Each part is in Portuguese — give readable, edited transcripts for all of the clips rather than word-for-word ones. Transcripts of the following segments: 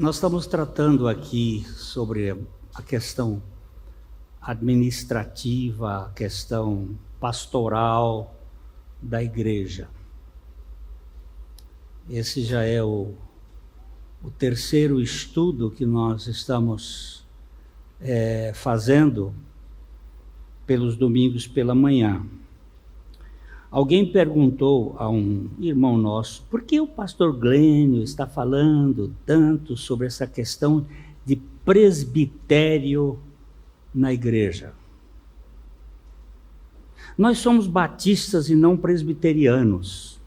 Nós estamos tratando aqui sobre a questão administrativa, a questão pastoral da igreja. Esse já é o terceiro estudo que nós estamos fazendo pelos domingos pela manhã. Alguém perguntou a um irmão nosso, por que o pastor Glênio está falando tanto sobre essa questão de presbitério na igreja? Nós somos batistas e não presbiterianos.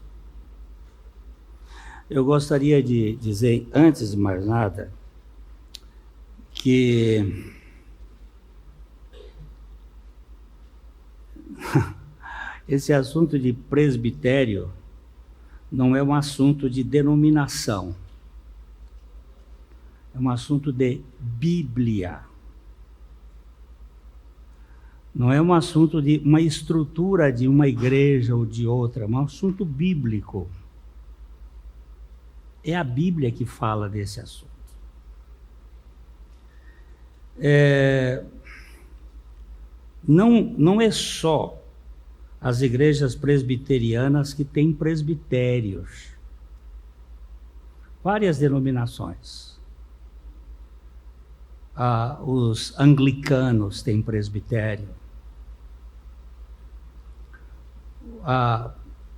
Eu gostaria de dizer, antes de mais nada, que esse assunto de presbitério não é um assunto de denominação, é um assunto de Bíblia. Não é um assunto de uma estrutura de uma igreja ou de outra, é um assunto bíblico. É a Bíblia que fala desse assunto. Não é só as igrejas presbiterianas que têm presbitérios. Várias denominações. Os anglicanos têm presbitério.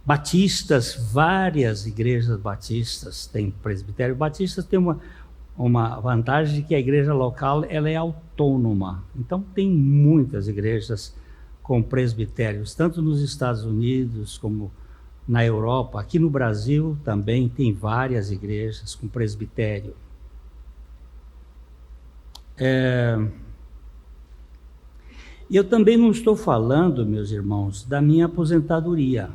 Batistas, várias igrejas batistas têm presbitério. Batistas têm uma vantagem de que a igreja local ela é autônoma. Então tem muitas igrejas com presbitérios, tanto nos Estados Unidos como na Europa. Aqui no Brasil também tem várias igrejas com presbitério. Eu também não estou falando, meus irmãos, da minha aposentadoria.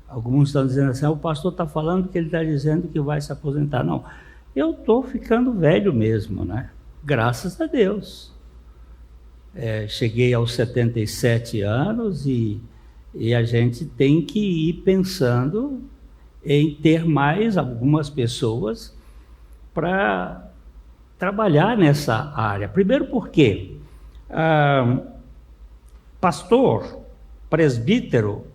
Alguns estão dizendo assim, o pastor está falando que ele está dizendo que vai se aposentar. Não, eu estou ficando velho mesmo, né? Graças a Deus. Cheguei aos 77 anos e a gente tem que ir pensando em ter mais algumas pessoas para trabalhar nessa área. Primeiro porque pastor, presbítero,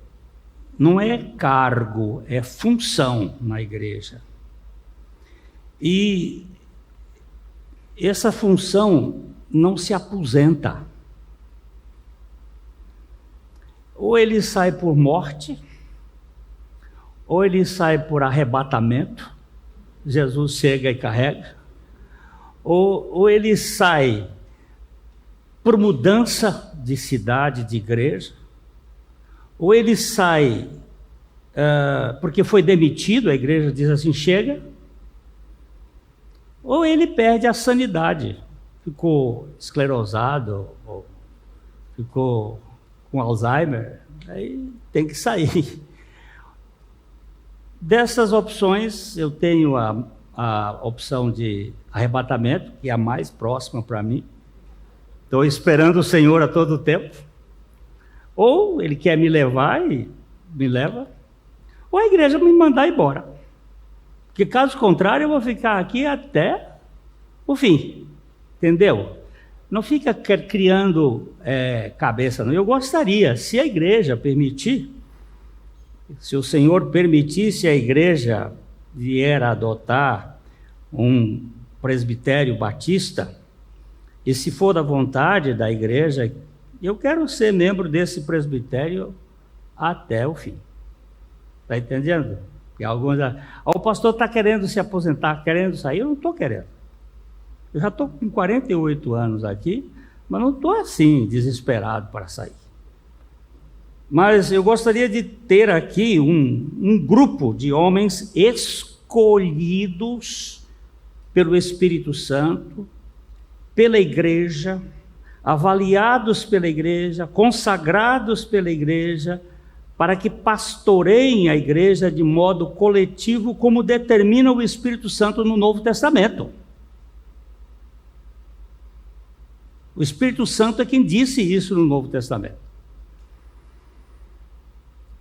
não é cargo, é função na igreja. E essa função não se aposenta. Ou ele sai por morte, ou ele sai por arrebatamento, Jesus chega e carrega, ou ele sai por mudança de cidade, de igreja, ou ele sai porque foi demitido, a igreja diz assim, chega, ou ele perde a sanidade, ficou esclerosado, ou ficou com Alzheimer, aí tem que sair. Dessas opções, eu tenho a opção de arrebatamento, que é a mais próxima para mim. Estou esperando o Senhor a todo tempo. Ou ele quer me levar e me leva, ou a igreja me mandar embora. Porque caso contrário, eu vou ficar aqui até o fim. Entendeu? Não fica criando cabeça, não. Eu gostaria, se a igreja permitir, se o Senhor permitisse a igreja vier a adotar um presbitério batista, e se for da vontade da igreja, eu quero ser membro desse presbitério até o fim. Está entendendo? Porque alguns o pastor está querendo se aposentar, querendo sair, eu não estou querendo. Eu já estou com 48 anos aqui, mas não estou assim, desesperado para sair. Mas eu gostaria de ter aqui um grupo de homens escolhidos pelo Espírito Santo, pela igreja, avaliados pela igreja, consagrados pela igreja, para que pastoreiem a igreja de modo coletivo, como determina o Espírito Santo no Novo Testamento. O Espírito Santo é quem disse isso no Novo Testamento.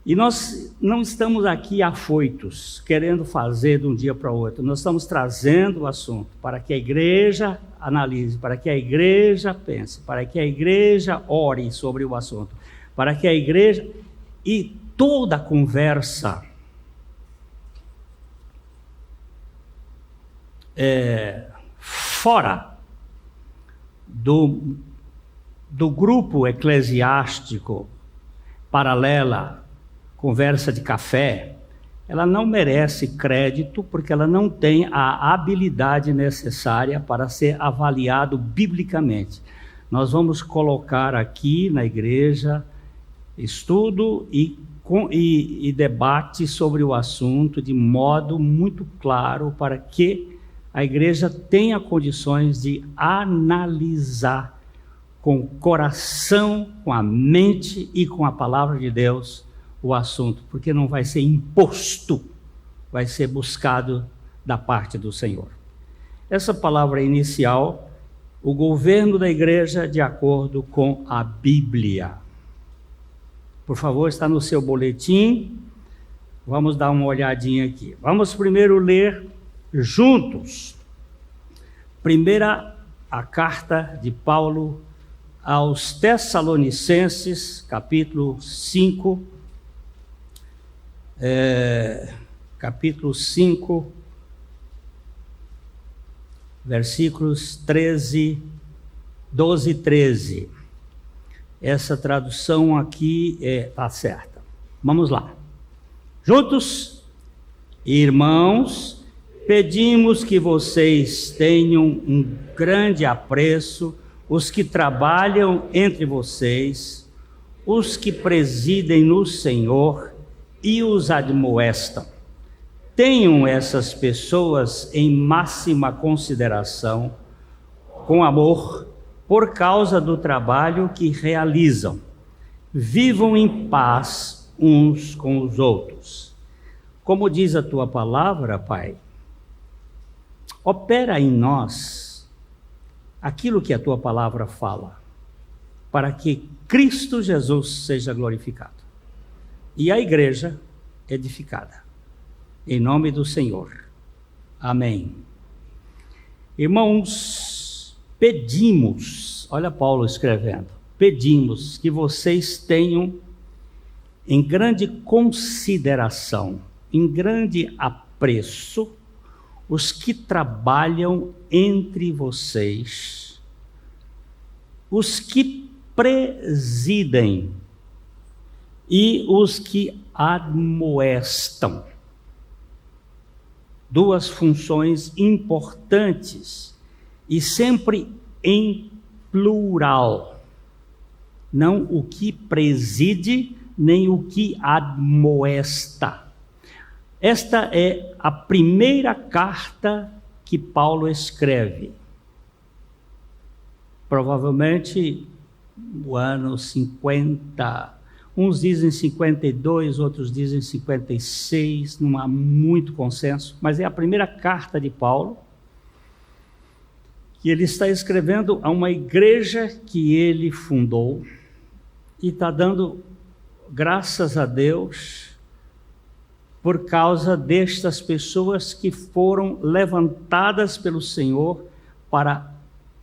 E nós não estamos aqui afoitos, querendo fazer de um dia para o outro. Nós estamos trazendo o assunto para que a igreja analise, para que a igreja pense, para que a igreja ore sobre o assunto, para que a igreja... E toda a conversa fora do grupo eclesiástico paralela, conversa de café, ela não merece crédito porque ela não tem a habilidade necessária para ser avaliado biblicamente. Nós vamos colocar aqui na igreja estudo e debate sobre o assunto de modo muito claro para que a igreja tenha condições de analisar com o coração, com a mente e com a palavra de Deus o assunto, porque não vai ser imposto, vai ser buscado da parte do Senhor. Essa palavra inicial, o governo da igreja de acordo com a Bíblia. Por favor, está no seu boletim, vamos dar uma olhadinha aqui. Vamos primeiro ler juntos, a carta de Paulo aos Tessalonicenses, capítulo 5, versículos 12 e 13. Essa tradução aqui está certa. Vamos lá. Juntos, irmãos, pedimos que vocês tenham um grande apreço os que trabalham entre vocês, os que presidem no Senhor e os admoestam. Tenham essas pessoas em máxima consideração, com amor, por causa do trabalho que realizam. Vivam em paz uns com os outros. Como diz a tua palavra, Pai, opera em nós aquilo que a tua palavra fala, para que Cristo Jesus seja glorificado e a igreja edificada. Em nome do Senhor. Amém. Irmãos, pedimos, olha Paulo escrevendo, pedimos que vocês tenham em grande consideração, em grande apreço, os que trabalham entre vocês, os que presidem e os que admoestam. Duas funções importantes e sempre em plural. Não o que preside, nem o que admoesta. Esta é a primeira carta que Paulo escreve. Provavelmente no ano 50, uns dizem 52, outros dizem 56, não há muito consenso, mas é a primeira carta de Paulo, que ele está escrevendo a uma igreja que ele fundou, e está dando graças a Deus por causa destas pessoas que foram levantadas pelo Senhor para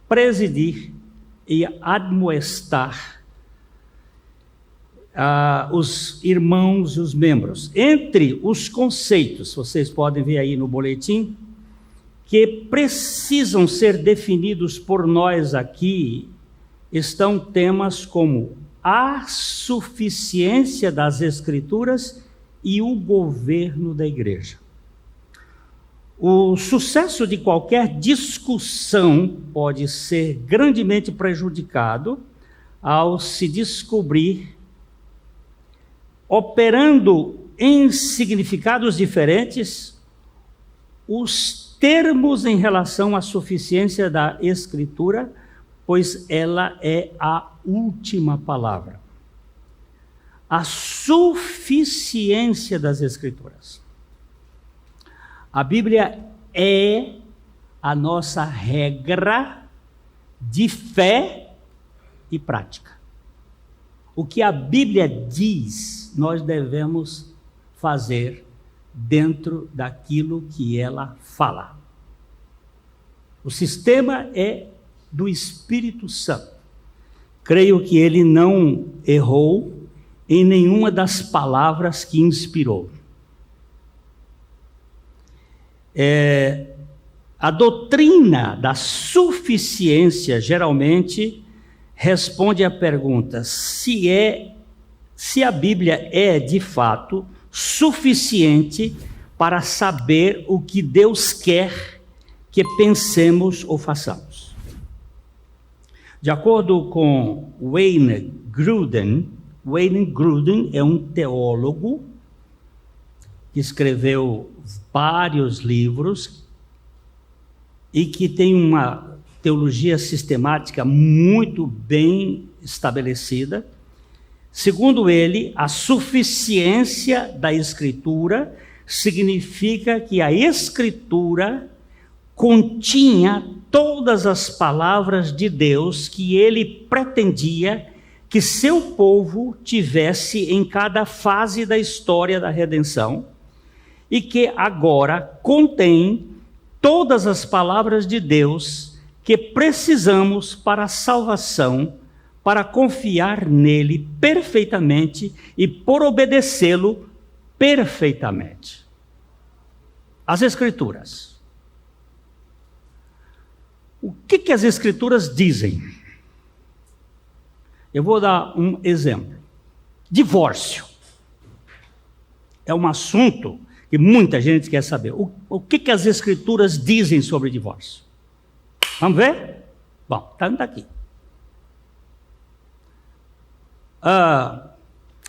presidir e admoestar os irmãos e os membros. Entre os conceitos, vocês podem ver aí no boletim, que precisam ser definidos por nós aqui, estão temas como a suficiência das Escrituras e o governo da igreja. O sucesso de qualquer discussão pode ser grandemente prejudicado ao se descobrir, operando em significados diferentes, os termos em relação à suficiência da Escritura, pois ela é a última palavra. A suficiência das Escrituras. A Bíblia é a nossa regra de fé e prática. O que a Bíblia diz diz, nós devemos fazer dentro daquilo que ela fala. O sistema é do Espírito Santo. Creio que ele não errou em nenhuma das palavras que inspirou. A doutrina da suficiência geralmente responde à pergunta se a Bíblia é de fato suficiente para saber o que Deus quer que pensemos ou façamos. De acordo com Wayne Grudem é um teólogo que escreveu vários livros e que tem uma teologia sistemática muito bem estabelecida. Segundo ele, a suficiência da Escritura significa que a Escritura continha todas as palavras de Deus que ele pretendia que seu povo tivesse em cada fase da história da redenção e que agora contém todas as palavras de Deus que precisamos para a salvação, para confiar nele perfeitamente e por obedecê-lo perfeitamente. As Escrituras. O que as Escrituras dizem? Eu vou dar um exemplo. Divórcio. É um assunto que muita gente quer saber. O que as Escrituras dizem sobre divórcio? Vamos ver? Bom, está aqui.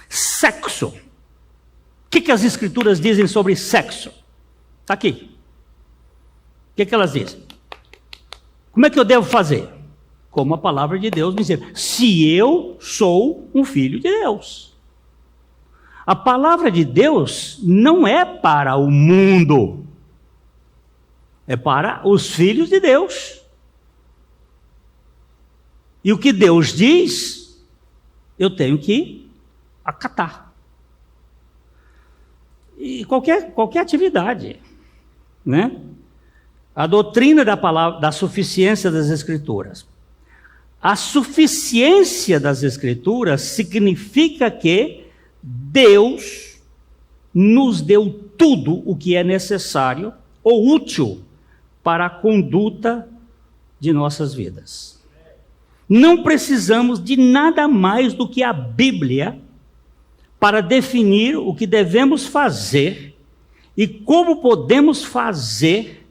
Sexo. O que as Escrituras dizem sobre sexo? Está aqui. O que elas dizem? Como é que eu devo fazer? Como a palavra de Deus me ensina. Se eu sou um filho de Deus. A palavra de Deus não é para o mundo. É para os filhos de Deus. E o que Deus diz, eu tenho que acatar. E qualquer atividade, né? A doutrina da palavra, da suficiência das Escrituras. A suficiência das Escrituras significa que Deus nos deu tudo o que é necessário ou útil para a conduta de nossas vidas. Não precisamos de nada mais do que a Bíblia para definir o que devemos fazer e como podemos fazer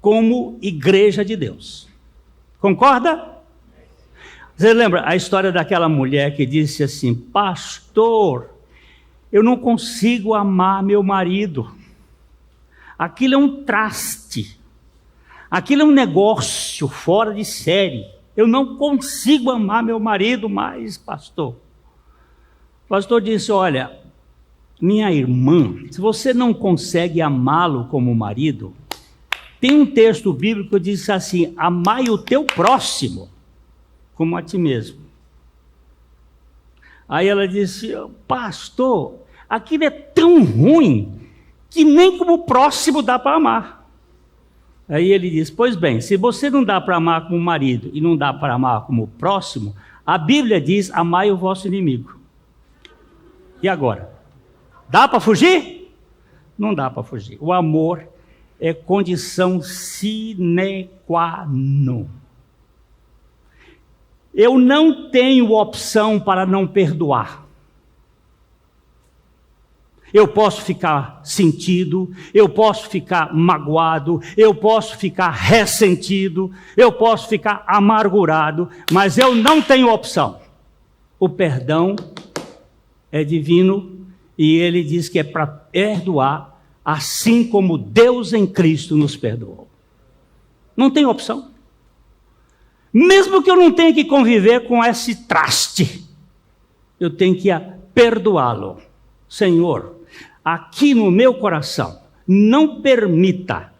como igreja de Deus. Concorda? Você lembra a história daquela mulher que disse assim: pastor, eu não consigo amar meu marido. Aquilo é um traste. Aquilo é um negócio fora de série. Eu não consigo amar meu marido mais, pastor. O pastor disse: olha, minha irmã, se você não consegue amá-lo como marido, tem um texto bíblico que diz assim: amai o teu próximo como a ti mesmo. Aí ela disse: pastor, aquilo é tão ruim que nem como próximo dá para amar. Aí ele diz: pois bem, se você não dá para amar como marido e não dá para amar como próximo, a Bíblia diz: amai o vosso inimigo. E agora? Dá para fugir? Não dá para fugir. O amor é condição sine qua non. Eu não tenho opção para não perdoar. Eu posso ficar sentido, eu posso ficar magoado, eu posso ficar ressentido, eu posso ficar amargurado, mas eu não tenho opção. O perdão é divino e ele diz que é para perdoar assim como Deus em Cristo nos perdoou. Não tem opção. Mesmo que eu não tenha que conviver com esse traste, eu tenho que perdoá-lo. Senhor, aqui no meu coração, não permita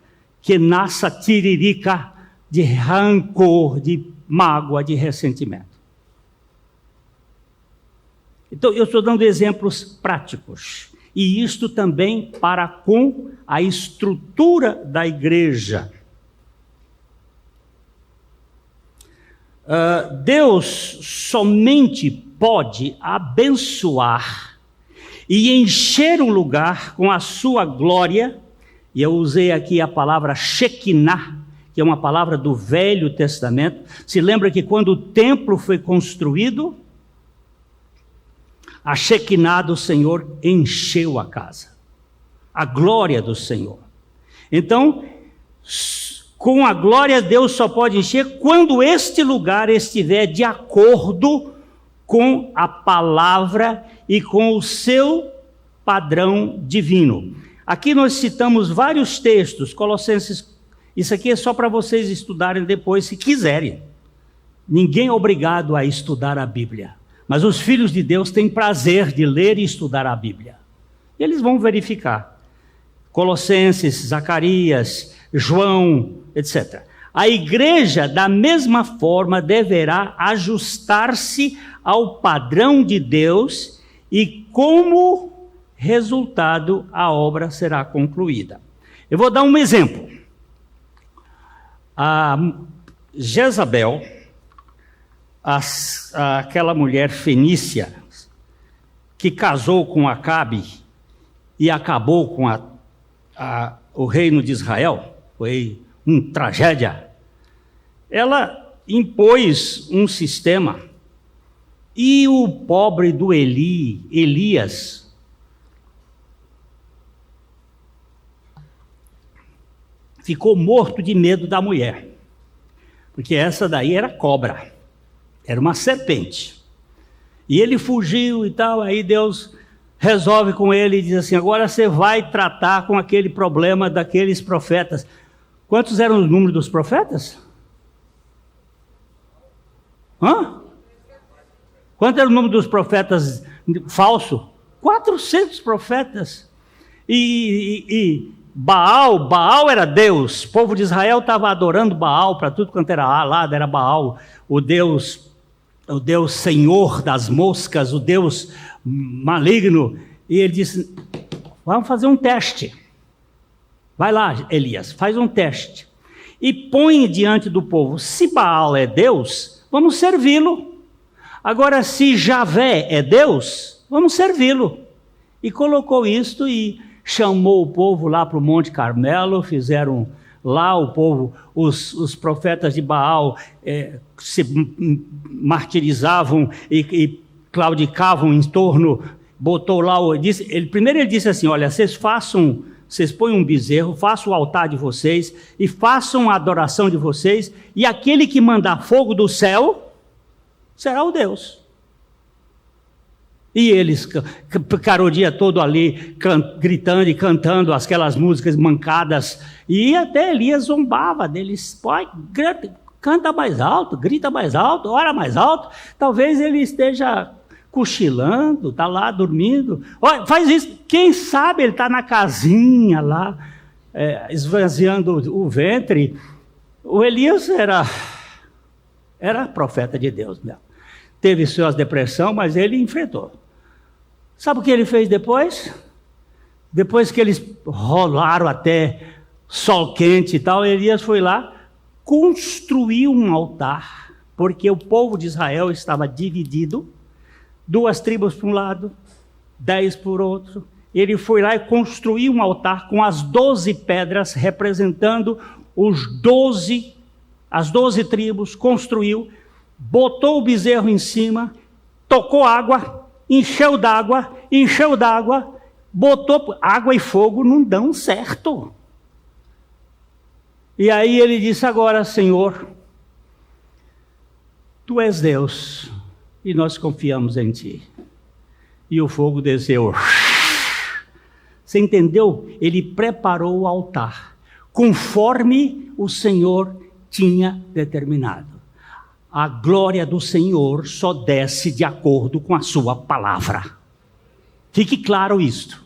que nasça tiririca de rancor, de mágoa, de ressentimento. Então, eu estou dando exemplos práticos. E isto também para com a estrutura da igreja. Deus somente pode abençoar e encher um lugar com a sua glória, e eu usei aqui a palavra Shekinah, que é uma palavra do Velho Testamento. Se lembra que quando o templo foi construído, a Shekinah do Senhor encheu a casa, a glória do Senhor. Então, com a glória, Deus só pode encher quando este lugar estiver de acordo com a palavra e com o seu padrão divino. Aqui nós citamos vários textos, Colossenses, isso aqui é só para vocês estudarem depois, se quiserem. Ninguém é obrigado a estudar a Bíblia, mas os filhos de Deus têm prazer de ler e estudar a Bíblia. E eles vão verificar. Colossenses, Zacarias, João, etc. A igreja, da mesma forma, deverá ajustar-se ao padrão de Deus e, como resultado, a obra será concluída. Eu vou dar um exemplo. A Jezabel, aquela mulher fenícia, que casou com Acabe e acabou com o reino de Israel, foi uma tragédia. Ela impôs um sistema e o pobre do Elias, ficou morto de medo da mulher, porque essa daí era cobra, era uma serpente. E ele fugiu e tal, aí Deus resolve com ele e diz assim: agora você vai tratar com aquele problema daqueles profetas. Quantos eram os números dos profetas? Quanto era o número dos profetas falsos? 400 profetas. E Baal era Deus. O povo de Israel estava adorando Baal para tudo quanto era lado, era Baal, o Deus senhor das moscas, o Deus maligno. E ele disse: vamos fazer um teste. Vai lá, Elias, faz um teste. E põe diante do povo: se Baal é Deus, vamos servi-lo. Agora, se Javé é Deus, vamos servi-lo. E colocou isto e chamou o povo lá para o Monte Carmelo, fizeram lá o povo, os profetas de Baal se martirizavam e claudicavam em torno, botou lá, primeiro ele disse assim: olha, vocês põem um bezerro, façam o altar de vocês e façam a adoração de vocês, e aquele que mandar fogo do céu será o Deus. E eles ficaram o dia todo ali gritando e cantando aquelas músicas mancadas, e até Elias zombava deles: canta mais alto, grita mais alto, ora mais alto. Talvez ele esteja cochilando, está lá dormindo. Olha, faz isso. Quem sabe ele está na casinha lá, esvaziando o ventre. O Elias era profeta de Deus mesmo. Teve suas depressão, mas ele enfrentou. Sabe o que ele fez depois? Depois que eles rolaram até sol quente e tal, Elias foi lá, construiu um altar, porque o povo de Israel estava dividido, 2 tribos para um lado, 10 por outro. Ele foi lá e construiu um altar com as 12 pedras, representando as 12 tribos, construiu, botou o bezerro em cima, tocou água, encheu d'água, botou água e fogo, não dão certo. E aí ele disse: agora, Senhor, Tu és Deus e nós confiamos em Ti. E o fogo desceu. Você entendeu? Ele preparou o altar, conforme o Senhor tinha determinado. A glória do Senhor só desce de acordo com a sua palavra. Fique claro isto.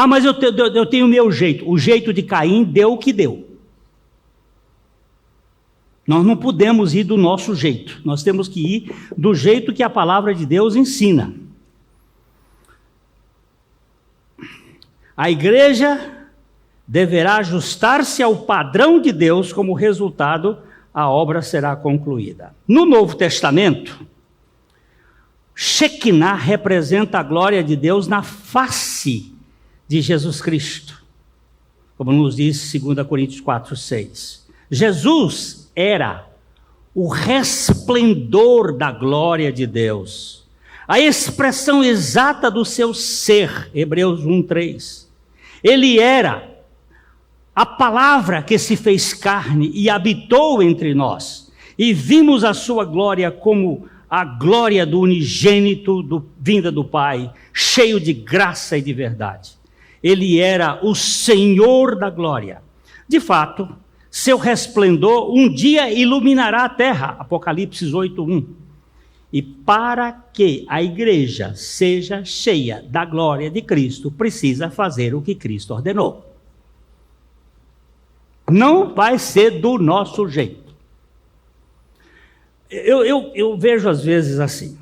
Mas eu tenho o meu jeito. O jeito de Caim deu o que deu. Nós não podemos ir do nosso jeito. Nós temos que ir do jeito que a palavra de Deus ensina. A igreja deverá ajustar-se ao padrão de Deus, como resultado, a obra será concluída. No Novo Testamento, Shekinah representa a glória de Deus na face de Jesus Cristo, como nos diz 2 Coríntios 4:6. Jesus era o resplendor da glória de Deus, a expressão exata do seu ser, Hebreus 1:3. Ele era a palavra que se fez carne e habitou entre nós, e vimos a sua glória como a glória do unigênito vinda do Pai, cheio de graça e de verdade. Ele era o Senhor da glória. De fato, seu resplendor um dia iluminará a terra, Apocalipse 8:1. E para que a igreja seja cheia da glória de Cristo, precisa fazer o que Cristo ordenou. Não vai ser do nosso jeito. Eu vejo às vezes assim,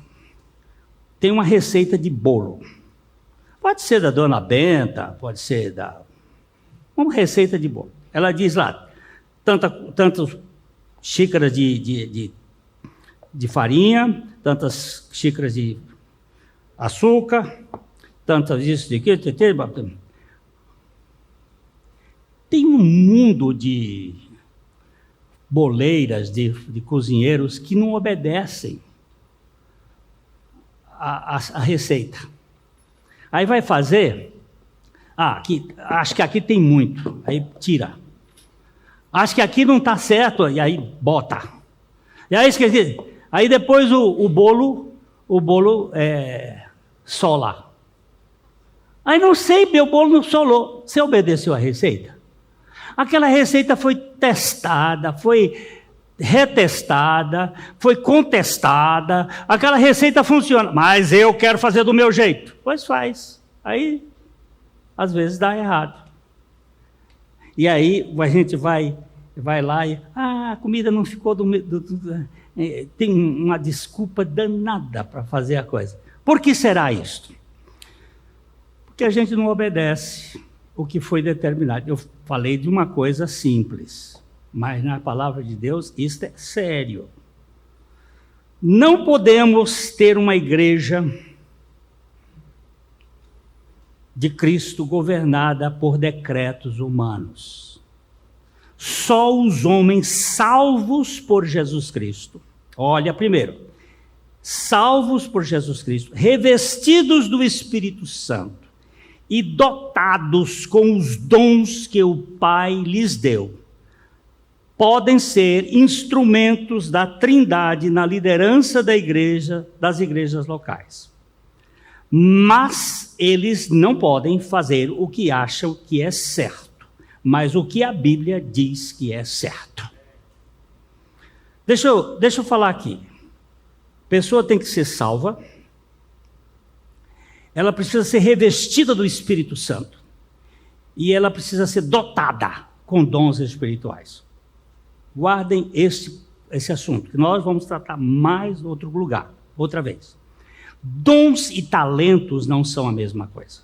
tem uma receita de bolo. Pode ser da Dona Benta, pode ser uma receita de bolo. Ela diz lá, tantas xícaras de farinha, tantas xícaras de açúcar, tantas isso de aquilo. Tem um mundo de boleiras, de cozinheiros que não obedecem a receita. Aí vai fazer, acho que aqui tem muito, aí tira. Acho que aqui não está certo, e aí bota. E aí esqueci. Aí depois o bolo sola. Aí não sei, meu bolo não solou. Você obedeceu a receita? Aquela receita foi testada, foi retestada, foi contestada. Aquela receita funciona, mas eu quero fazer do meu jeito. Pois faz. Aí, às vezes dá errado. E aí a gente vai lá e... a comida não ficou tem uma desculpa danada para fazer a coisa. Por que será isto? Porque a gente não obedece o que foi determinado. Eu falei de uma coisa simples, mas na palavra de Deus isto é sério. Não podemos ter uma igreja de Cristo governada por decretos humanos. Só os homens salvos por Jesus Cristo. Olha, primeiro, salvos por Jesus Cristo, revestidos do Espírito Santo e dotados com os dons que o Pai lhes deu, podem ser instrumentos da Trindade na liderança da igreja, das igrejas locais. Mas eles não podem fazer o que acham que é certo, mas o que a Bíblia diz que é certo. Deixa eu falar aqui. A pessoa tem que ser salva, ela precisa ser revestida do Espírito Santo e ela precisa ser dotada com dons espirituais. Guardem esse assunto, que nós vamos tratar mais em outro lugar, outra vez. Dons e talentos não são a mesma coisa.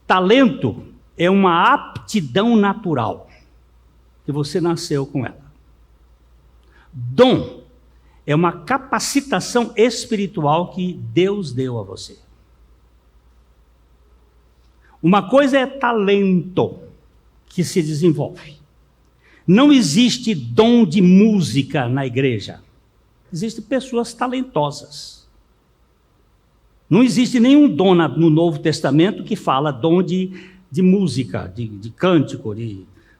Talento é uma aptidão natural, que você nasceu com ela. Dom é uma capacitação espiritual que Deus deu a você. Uma coisa é talento, que se desenvolve. Não existe dom de música na igreja. Existem pessoas talentosas. Não existe nenhum dom no Novo Testamento que fala dom de música, de cântico.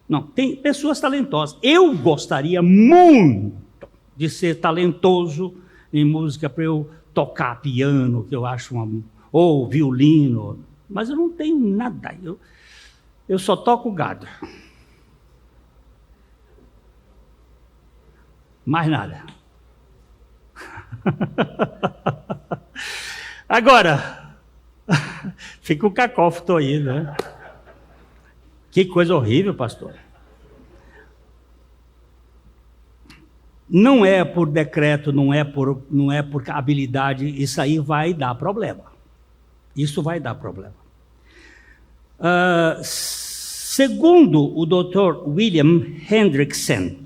Não, tem pessoas talentosas. Eu gostaria muito de ser talentoso em música para eu tocar piano, que eu acho ou violino, mas eu não tenho nada. Eu só toco gado. Mais nada. Agora, fica o cacófato aí, né? Que coisa horrível, pastor. Não é por decreto, não é por habilidade, isso aí vai dar problema. Isso vai dar problema. Segundo o Dr. William Hendrickson,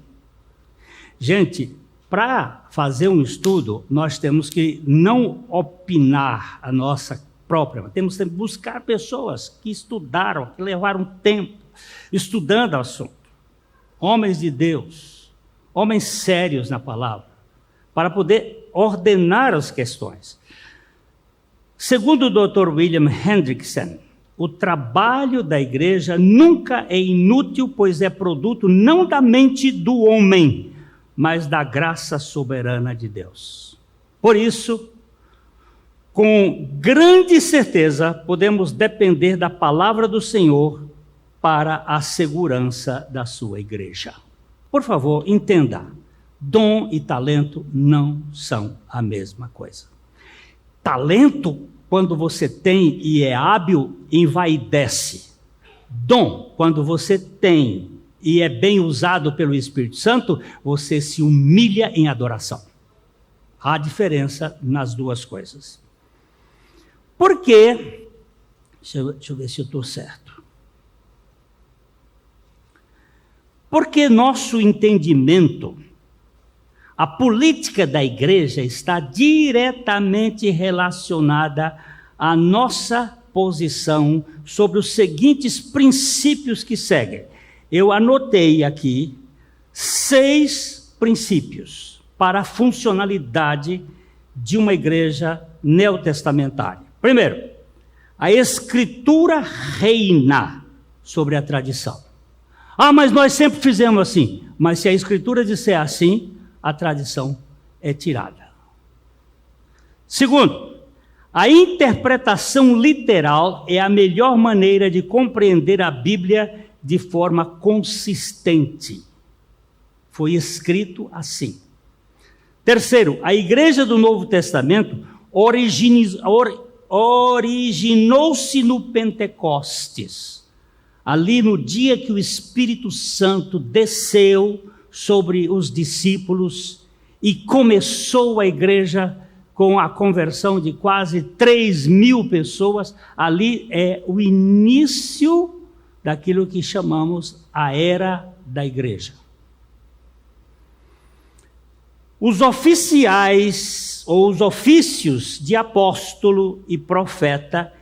gente, para fazer um estudo, nós temos que não opinar a nossa própria, temos que buscar pessoas que estudaram, que levaram tempo estudando o assunto. Homens de Deus, homens sérios na palavra, para poder ordenar as questões. Segundo o Dr. William Hendrickson, o trabalho da igreja nunca é inútil, pois é produto não da mente do homem, mas da graça soberana de Deus. Por isso, com grande certeza, podemos depender da palavra do Senhor para a segurança da sua igreja. Por favor, entenda, dom e talento não são a mesma coisa. Talento, quando você tem e é hábil, envaidece. Dom, quando você tem e é bem usado pelo Espírito Santo, você se humilha em adoração. Há diferença nas duas coisas. Por quê? Deixa eu ver se eu estou certo. Porque nosso entendimento, a política da igreja está diretamente relacionada à nossa posição sobre os seguintes princípios que seguem. Eu anotei aqui 6 princípios para a funcionalidade de uma igreja neotestamentária. Primeiro, a Escritura reina sobre a tradição. Mas nós sempre fizemos assim. Mas se a Escritura disser assim, a tradição é tirada. Segundo, a interpretação literal é a melhor maneira de compreender a Bíblia de forma consistente. Foi escrito assim. Terceiro, a igreja do Novo Testamento originou-se no Pentecostes. Ali no dia que o Espírito Santo desceu sobre os discípulos e começou a igreja com a conversão de quase 3.000 pessoas, ali é o início daquilo que chamamos a era da igreja. Os oficiais, ou os ofícios de apóstolo e profeta,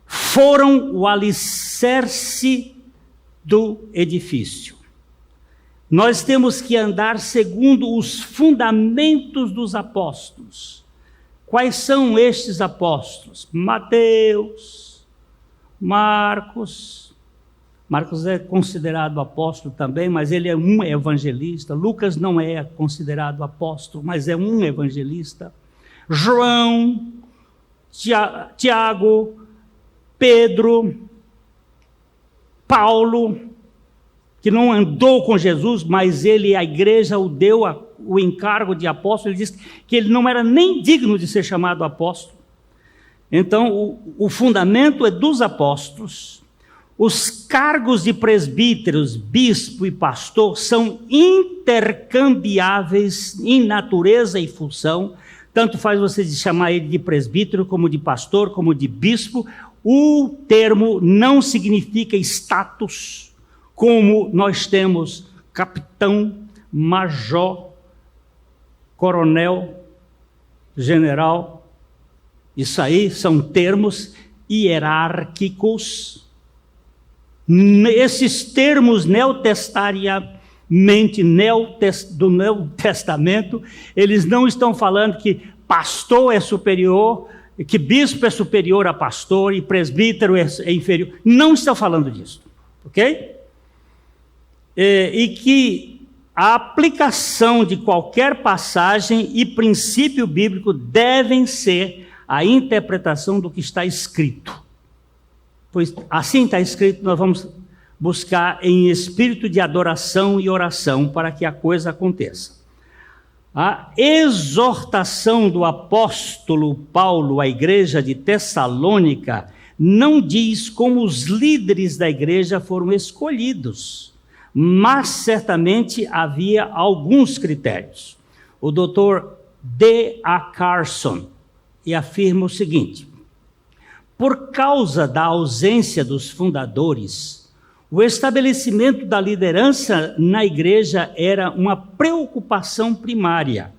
foram o alicerce do edifício. Nós temos que andar segundo os fundamentos dos apóstolos. Quais são estes apóstolos? Mateus, Marcos. Marcos é considerado apóstolo também, mas ele é um evangelista. Lucas não é considerado apóstolo, mas é um evangelista. João, Tiago, Pedro, Paulo, que não andou com Jesus, mas a igreja o deu o encargo de apóstolo. Ele disse que ele não era nem digno de ser chamado apóstolo. Então, o fundamento é dos apóstolos. Os cargos de presbíteros, bispo e pastor são intercambiáveis em natureza e função. Tanto faz você chamar ele de presbítero, como de pastor, como de bispo. O termo não significa status, como nós temos capitão, major, coronel, general. Isso aí são termos hierárquicos. Esses termos do Novo Testamento, eles não estão falando que pastor é superior, que bispo é superior a pastor e presbítero é inferior. Não estão falando disso, ok? E que a aplicação de qualquer passagem e princípio bíblico devem ser a interpretação do que está escrito. Pois assim está escrito, nós vamos buscar em espírito de adoração e oração para que a coisa aconteça. A exortação do apóstolo Paulo à igreja de Tessalônica não diz como os líderes da igreja foram escolhidos, mas certamente havia alguns critérios. O Dr. D.A. Carson afirma o seguinte: Por causa da ausência dos fundadores, o estabelecimento da liderança na igreja era uma preocupação primária.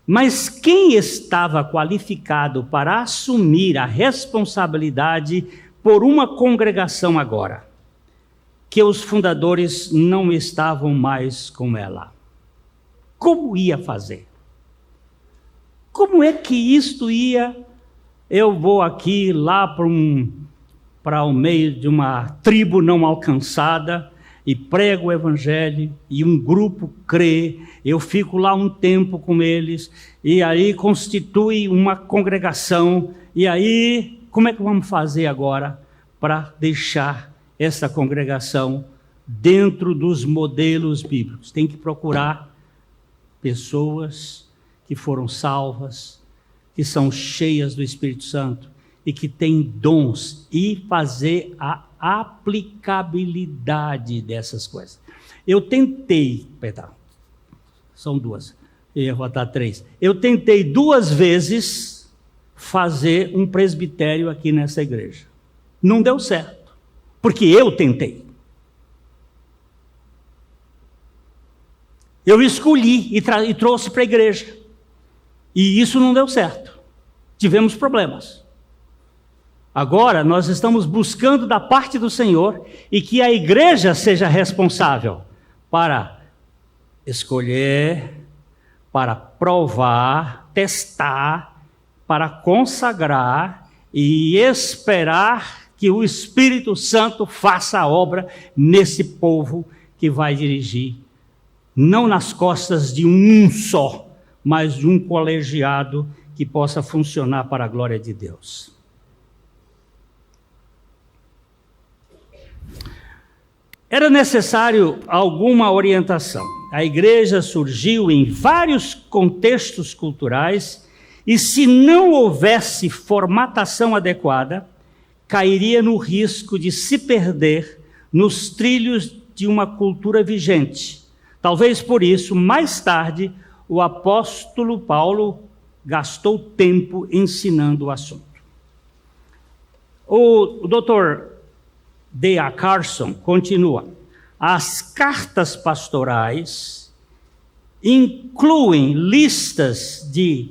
Mas quem estava qualificado para assumir a responsabilidade por uma congregação agora? Que os fundadores não estavam mais com ela. Como ia fazer? Como é que isto ia? Eu vou aqui lá para o meio de uma tribo não alcançada e prego o evangelho e um grupo crê, eu fico lá um tempo com eles e aí constitui uma congregação e aí como é que vamos fazer agora para deixar essa congregação dentro dos modelos bíblicos? Tem que procurar pessoas que foram salvas, que são cheias do Espírito Santo e que têm dons e fazer a aplicabilidade dessas coisas. Eu tentei, são duas, eu ia botar 3. Eu tentei 2 vezes fazer um presbitério aqui nessa igreja. Não deu certo, porque eu tentei. Eu escolhi e trouxe para a igreja. E isso não deu certo. Tivemos problemas. Agora nós estamos buscando da parte do Senhor e que a igreja seja responsável para escolher, para provar, testar, para consagrar e esperar que o Espírito Santo faça a obra nesse povo que vai dirigir, não nas costas de um só, mas de um colegiado que possa funcionar para a glória de Deus. Era necessário alguma orientação. A igreja surgiu em vários contextos culturais e se não houvesse formatação adequada, cairia no risco de se perder nos trilhos de uma cultura vigente. Talvez por isso, mais tarde, o apóstolo Paulo gastou tempo ensinando o assunto. O Dr. D.A. Carson continua. As cartas pastorais incluem listas de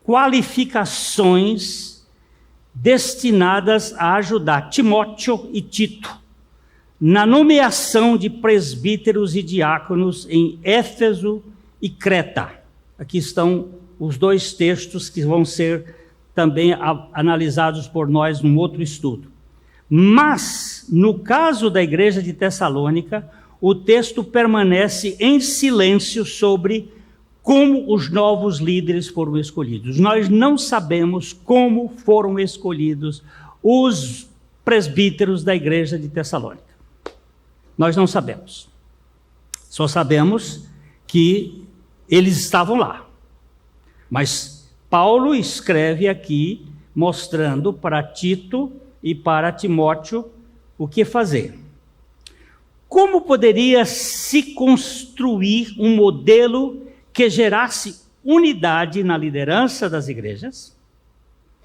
qualificações destinadas a ajudar Timóteo e Tito na nomeação de presbíteros e diáconos em Éfeso e Creta. Aqui estão os 2 textos que vão ser também analisados por nós num outro estudo. Mas, no caso da igreja de Tessalônica, o texto permanece em silêncio sobre como os novos líderes foram escolhidos. Nós não sabemos como foram escolhidos os presbíteros da igreja de Tessalônica. Nós não sabemos. Só sabemos que eles estavam lá. Mas Paulo escreve aqui, mostrando para Tito e para Timóteo o que fazer. Como poderia se construir um modelo que gerasse unidade na liderança das igrejas?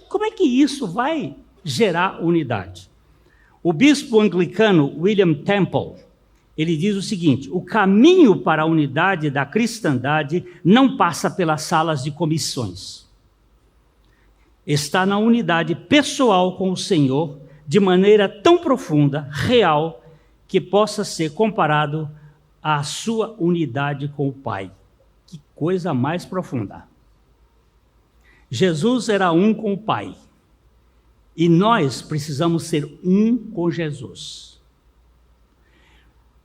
Como é que isso vai gerar unidade? O bispo anglicano William Temple, ele diz o seguinte: o caminho para a unidade da cristandade não passa pelas salas de comissões. Está na unidade pessoal com o Senhor, de maneira tão profunda, real, que possa ser comparado à sua unidade com o Pai. Que coisa mais profunda. Jesus era um com o Pai. E nós precisamos ser um com Jesus.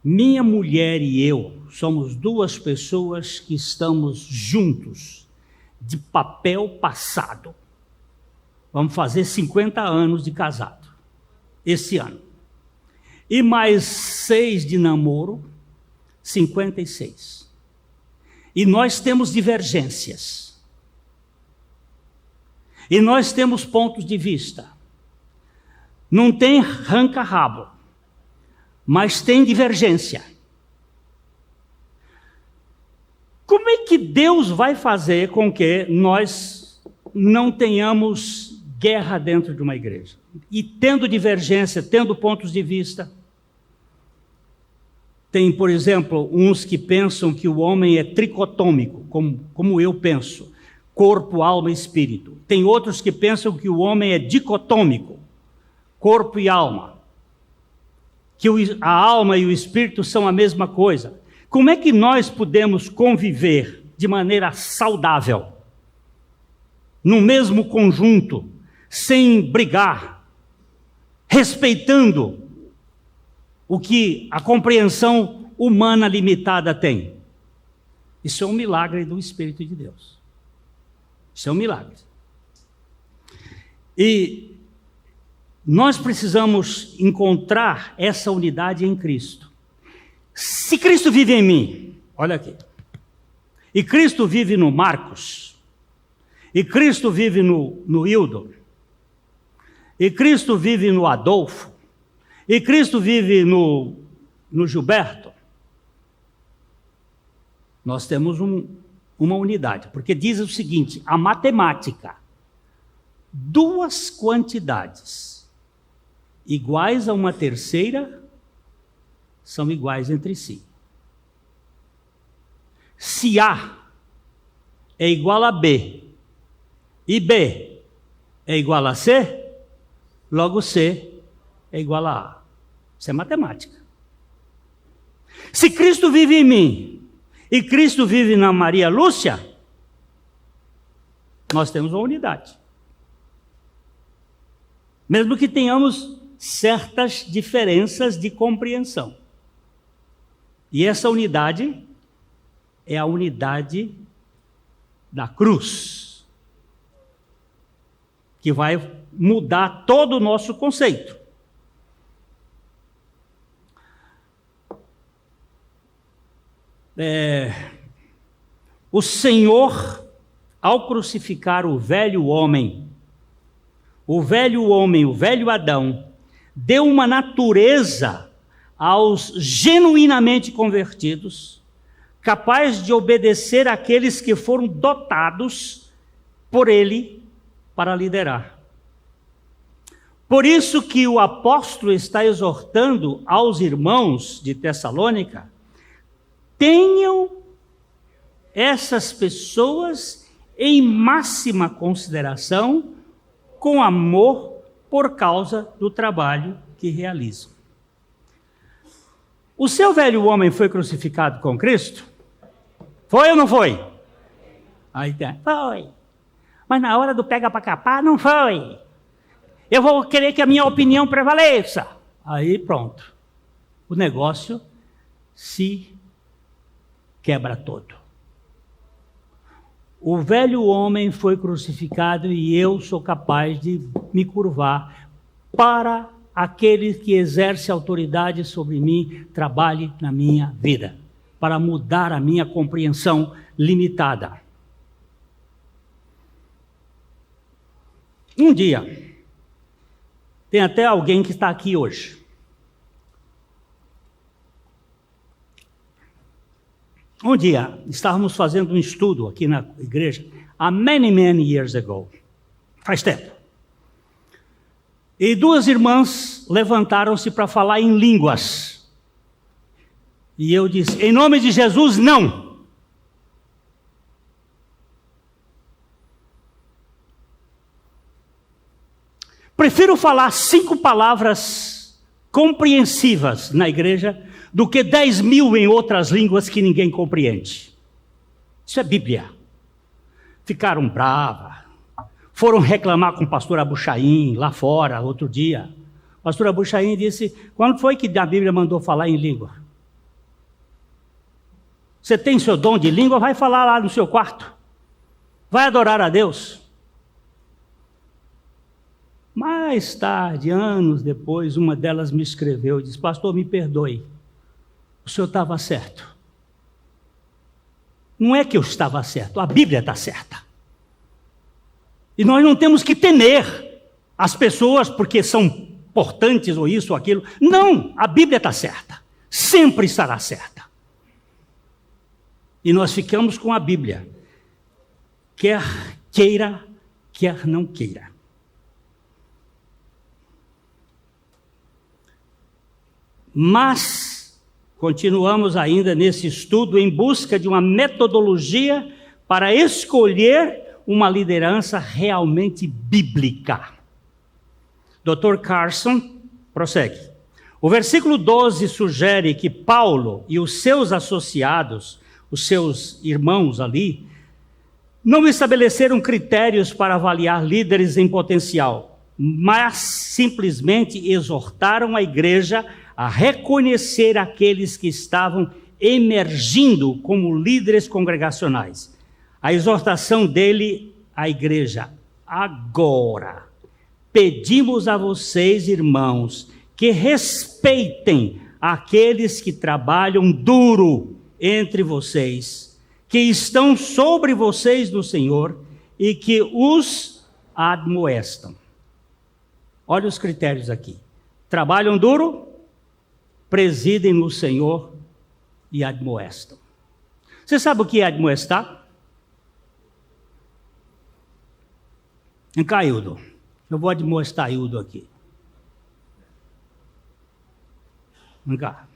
Minha mulher e eu somos 2 pessoas que estamos juntos, de papel passado. Vamos fazer 50 anos de casado, esse ano. E mais 6 de namoro, 56. E nós temos divergências. E nós temos pontos de vista. Não tem arranca-rabo, mas tem divergência. Como é que Deus vai fazer com que nós não tenhamos guerra dentro de uma igreja. E tendo divergência, tendo pontos de vista. Tem, por exemplo, uns que pensam que o homem é tricotômico, como eu penso, corpo, alma e espírito. Tem outros que pensam que o homem é dicotômico, corpo e alma, que a alma e o espírito são a mesma coisa. Como é que nós podemos conviver de maneira saudável, no mesmo conjunto, sem brigar, respeitando o que a compreensão humana limitada tem? Isso é um milagre do Espírito de Deus. Isso é um milagre. E nós precisamos encontrar essa unidade em Cristo. Se Cristo vive em mim, olha aqui, e Cristo vive no Marcos, e Cristo vive no Hildo, e Cristo vive no Adolfo, e Cristo vive no Gilberto, nós temos uma unidade, porque diz o seguinte, a matemática, duas quantidades iguais a uma terceira são iguais entre si. Se A é igual a B e B é igual a C, logo C é igual a A. Isso é matemática. Se Cristo vive em mim e Cristo vive na Maria Lúcia, nós temos uma unidade. Mesmo que tenhamos certas diferenças de compreensão. E essa unidade é a unidade da cruz, que vai mudar todo o nosso conceito. O Senhor, ao crucificar o velho homem, o velho Adão, deu uma natureza aos genuinamente convertidos, capaz de obedecer àqueles que foram dotados por ele para liderar. Por isso que o apóstolo está exortando aos irmãos de Tessalônica, tenham essas pessoas em máxima consideração, com amor por causa do trabalho que realizam. O seu velho homem foi crucificado com Cristo? Foi ou não foi? Aí tem, foi. Mas na hora do pega para capar, não foi. Eu vou querer que a minha opinião prevaleça. Aí pronto. O negócio se quebra todo. O velho homem foi crucificado e eu sou capaz de me curvar para aquele que exerce autoridade sobre mim, trabalhe na minha vida, para mudar a minha compreensão limitada. Um dia, tem até alguém que está aqui hoje. Um dia, estávamos fazendo um estudo aqui na igreja, há many years ago, faz tempo. E duas irmãs levantaram-se para falar em línguas. E eu disse, em nome de Jesus, não. Prefiro falar 5 palavras compreensivas na igreja do que 10.000 em outras línguas que ninguém compreende. Isso é Bíblia. Ficaram bravas. Foram reclamar com o pastor Abuchaim lá fora, outro dia. O pastor Abuchaim disse, quando foi que a Bíblia mandou falar em língua? Você tem seu dom de língua, vai falar lá no seu quarto. Vai adorar a Deus. Mais tarde, anos depois, uma delas me escreveu e disse, pastor, me perdoe. O senhor estava certo. Não é que eu estava certo, a Bíblia está certa. E nós não temos que temer as pessoas porque são importantes ou isso ou aquilo. Não, a Bíblia está certa. Sempre estará certa. E nós ficamos com a Bíblia. Quer queira, quer não queira. Mas continuamos ainda nesse estudo em busca de uma metodologia para escolher uma liderança realmente bíblica. Dr. Carson prossegue. O versículo 12 sugere que Paulo e os seus associados, os seus irmãos ali, não estabeleceram critérios para avaliar líderes em potencial, mas simplesmente exortaram a igreja a reconhecer aqueles que estavam emergindo como líderes congregacionais. A exortação dele à igreja: agora, pedimos a vocês, irmãos, que respeitem aqueles que trabalham duro entre vocês, que estão sobre vocês no Senhor e que os admoestam. Olha os critérios aqui. Trabalham duro, presidem no Senhor e admoestam. Você sabe o que é admoestar? Vem cá, Hildo. Eu vou admoestar Hildo aqui. Vem cá.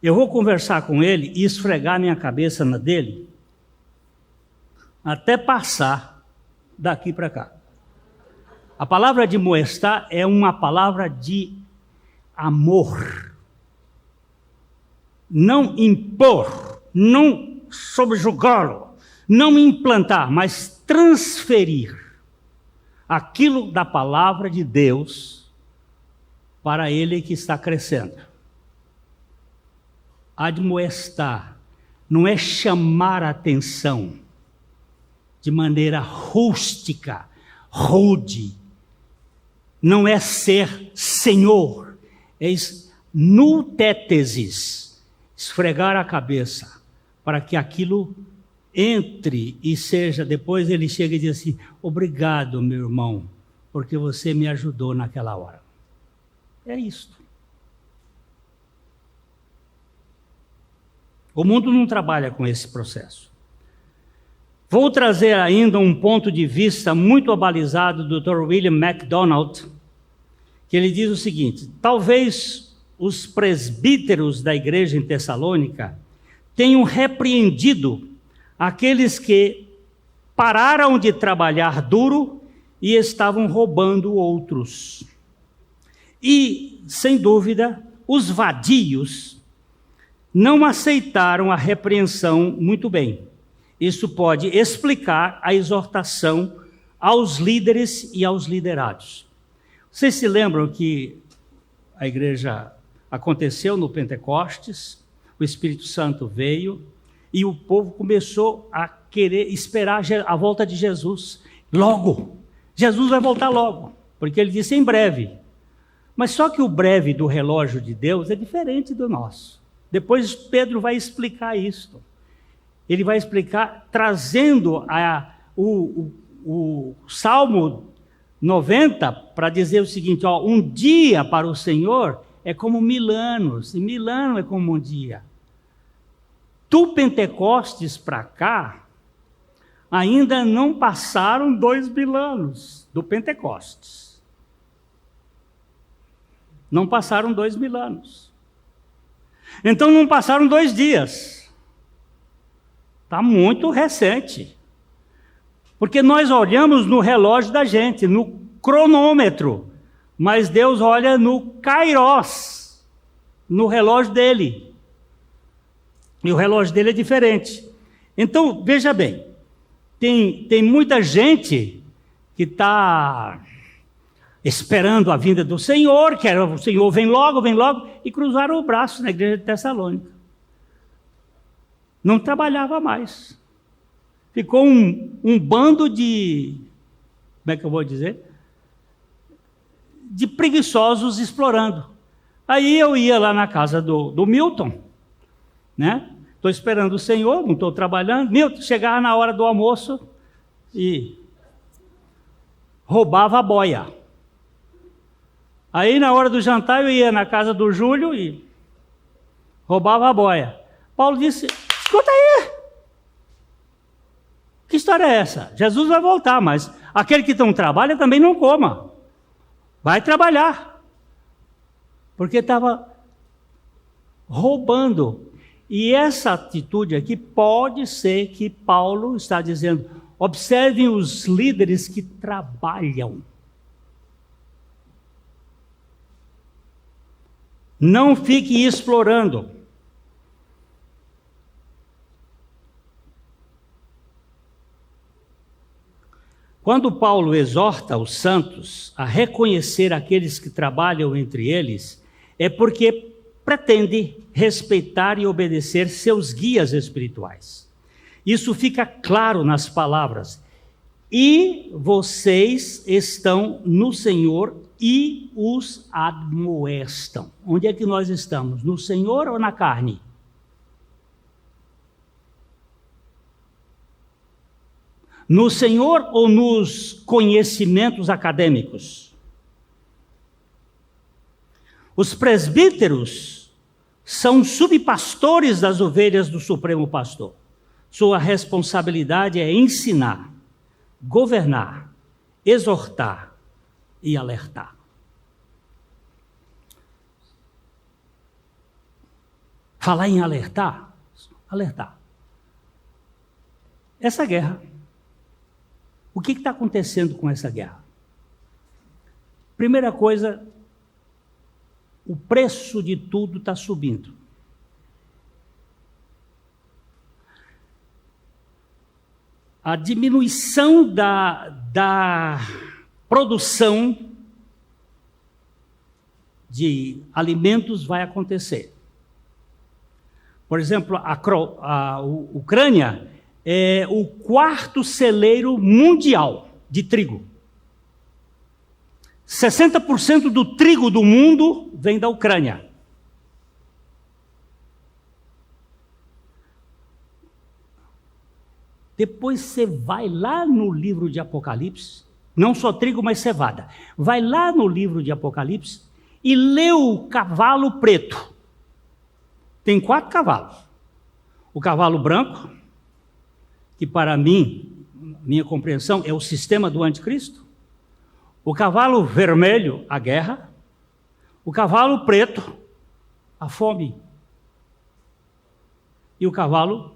Eu vou conversar com ele e esfregar minha cabeça na dele até passar daqui para cá. A palavra admoestar é uma palavra de amor. Não impor, não subjugá-lo, não implantar, mas transferir aquilo da palavra de Deus para ele que está crescendo. Admoestar não é chamar a atenção de maneira rústica, rude, não é ser senhor, é nutétesis, esfregar a cabeça, para que aquilo entre e seja, depois ele chega e diz assim: obrigado, meu irmão, porque você me ajudou naquela hora. É isto. O mundo não trabalha com esse processo. Vou trazer ainda um ponto de vista muito abalizado do Dr. William MacDonald, que ele diz o seguinte: talvez os presbíteros da igreja em Tessalônica tenham repreendido aqueles que pararam de trabalhar duro e estavam roubando outros. E, sem dúvida, os vadios não aceitaram a repreensão muito bem. Isso pode explicar a exortação aos líderes e aos liderados. Vocês se lembram que a igreja aconteceu no Pentecostes, o Espírito Santo veio e o povo começou a querer esperar a volta de Jesus. Logo, Jesus vai voltar logo, porque ele disse em breve. Mas só que o breve do relógio de Deus é diferente do nosso. Depois Pedro vai explicar isso. Ele vai explicar trazendo o Salmo 90 para dizer o seguinte: ó, um dia para o Senhor é como 1000 anos, e 1000 anos é como um dia. Do Pentecostes para cá, ainda não passaram 2000 anos do Pentecostes. Não passaram 2000 anos. Então não passaram 2 dias. Está muito recente. Porque nós olhamos no relógio da gente, no cronômetro, mas Deus olha no kairos, no relógio dele. E o relógio dele é diferente. Então, veja bem, tem muita gente que está esperando a vinda do Senhor, que o Senhor vem logo, e cruzaram o braço na igreja de Tessalônica. Não trabalhava mais. Ficou um bando de, como é que eu vou dizer? De preguiçosos explorando. Aí eu ia lá na casa do Milton, né? Estou esperando o Senhor, não estou trabalhando. Milton chegava na hora do almoço e roubava a boia. Aí na hora do jantar eu ia na casa do Júlio e roubava a boia. Paulo disse: escuta aí, que história é essa? Jesus vai voltar, mas aquele que não trabalha também não coma. Vai trabalhar. Porque estava roubando. E essa atitude aqui pode ser que Paulo está dizendo: observem os líderes que trabalham. Não fique explorando. Quando Paulo exorta os santos a reconhecer aqueles que trabalham entre eles, é porque pretende respeitar e obedecer seus guias espirituais. Isso fica claro nas palavras: e vocês estão no Senhor e os admoestam. Onde é que nós estamos? No Senhor ou na carne? No Senhor ou nos conhecimentos acadêmicos? Os presbíteros são subpastores das ovelhas do Supremo Pastor. Sua responsabilidade é ensinar, governar, exortar e alertar. Falar em alertar. Essa guerra. O que está acontecendo com essa guerra? Primeira coisa, o preço de tudo está subindo. A diminuição da produção de alimentos vai acontecer. Por exemplo, a Ucrânia é o quarto celeiro mundial de trigo. 60% do trigo do mundo vem da Ucrânia. Depois você vai lá no livro de Apocalipse, não só trigo, mas cevada. Vai lá no livro de Apocalipse e lê o cavalo preto. Tem 4 cavalos. O cavalo branco, que para mim, minha compreensão, é o sistema do anticristo. O cavalo vermelho, a guerra. O cavalo preto, a fome. E o cavalo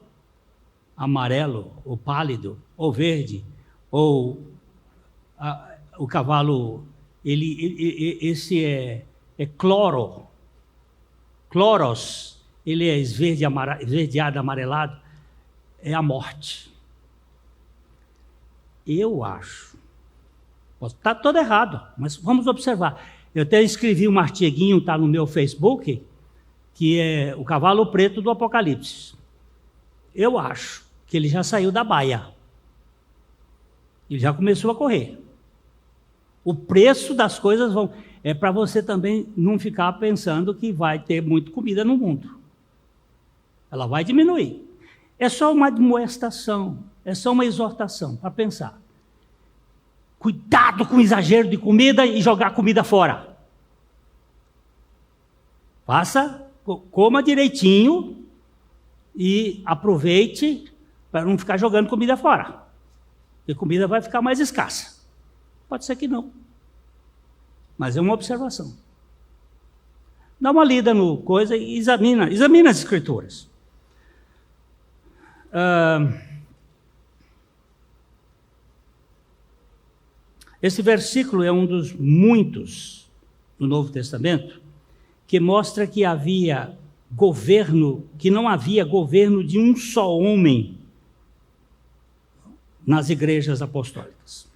amarelo, ou pálido, ou verde, ou o cavalo, esse é cloros, ele é esverdeado, amarelado, é a morte. Eu acho, posso estar todo errado, mas vamos observar. Eu até escrevi um artiguinho, está no meu Facebook, que é o cavalo preto do Apocalipse. Eu acho que ele já saiu da baia. Ele já começou a correr. O preço das coisas é para você também não ficar pensando que vai ter muita comida no mundo. Ela vai diminuir. É só uma admoestação, é só uma exortação para pensar. Cuidado com o exagero de comida e jogar comida fora. Coma direitinho e aproveite para não ficar jogando comida fora. Porque comida vai ficar mais escassa. Pode ser que não. Mas é uma observação. Dá uma lida no coisa e examina as escrituras. Esse versículo é um dos muitos do Novo Testamento que mostra que não havia governo de um só homem nas igrejas apostólicas.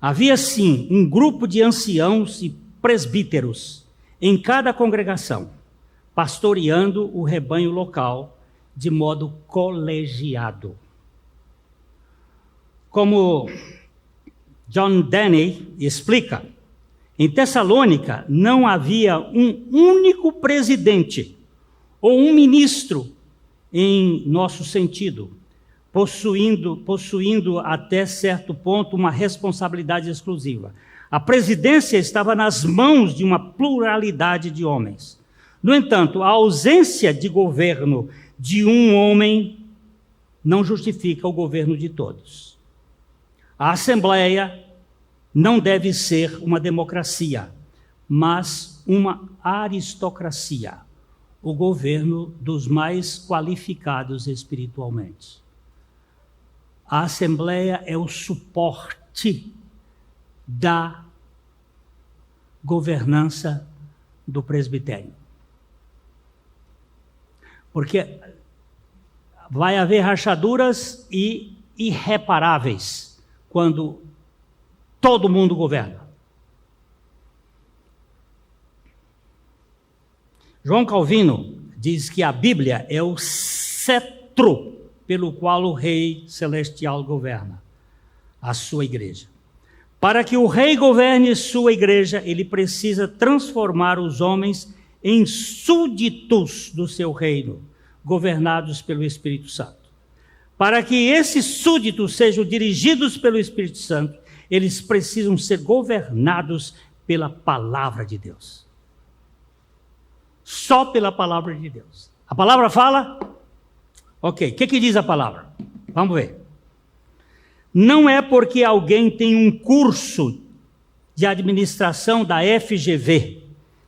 Havia sim um grupo de anciãos e presbíteros em cada congregação, pastoreando o rebanho local de modo colegiado. Como John Denney explica, em Tessalônica não havia um único presidente ou um ministro em nosso sentido, possuindo até certo ponto uma responsabilidade exclusiva. A presidência estava nas mãos de uma pluralidade de homens. No entanto, a ausência de governo de um homem não justifica o governo de todos. A Assembleia não deve ser uma democracia, mas uma aristocracia, o governo dos mais qualificados espiritualmente. A Assembleia é o suporte da governança do presbitério. Porque vai haver rachaduras irreparáveis quando todo mundo governa. João Calvino diz que a Bíblia é o cetro pelo qual o Rei Celestial governa a sua igreja. Para que o Rei governe sua igreja, ele precisa transformar os homens em súditos do seu reino, governados pelo Espírito Santo. Para que esses súditos sejam dirigidos pelo Espírito Santo, eles precisam ser governados pela palavra de Deus. Só pela palavra de Deus. A palavra fala? Ok, o que diz a palavra? Vamos ver. Não é porque alguém tem um curso de administração da FGV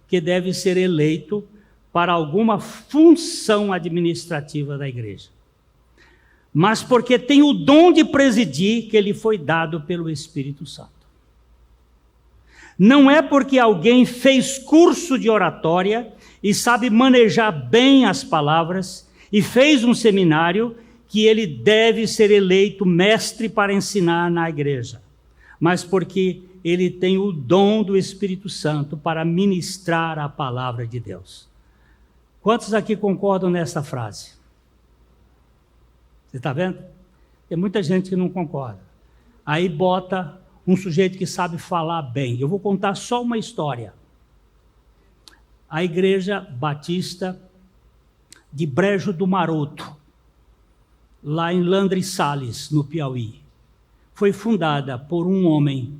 que deve ser eleito para alguma função administrativa da igreja, mas porque tem o dom de presidir que lhe foi dado pelo Espírito Santo. Não é porque alguém fez curso de oratória e sabe manejar bem as palavras e fez um seminário que ele deve ser eleito mestre para ensinar na igreja, mas porque ele tem o dom do Espírito Santo para ministrar a palavra de Deus. Quantos aqui concordam nessa frase? Você está vendo? Tem muita gente que não concorda. Aí bota um sujeito que sabe falar bem. Eu vou contar só uma história. A Igreja Batista de Brejo do Maroto, lá em Landre Sales, no Piauí, foi fundada por um homem,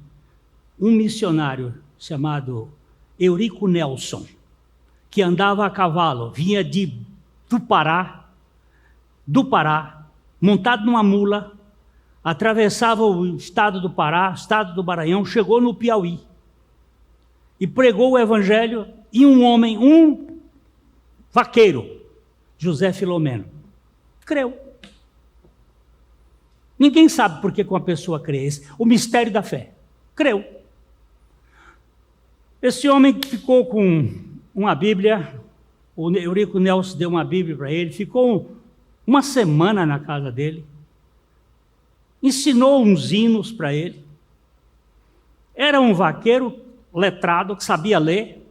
um missionário chamado Eurico Nelson, que andava a cavalo, vinha do Pará, montado numa mula, atravessava o estado do Pará, estado do Maranhão, chegou no Piauí e pregou o evangelho, e um homem, um vaqueiro, José Filomeno, creu. Ninguém sabe por que uma pessoa crê, o mistério da fé, creu. Esse homem ficou com uma Bíblia, o Eurico Nelson deu uma Bíblia para ele, ficou uma semana na casa dele, ensinou uns hinos para ele, era um vaqueiro letrado, que sabia ler,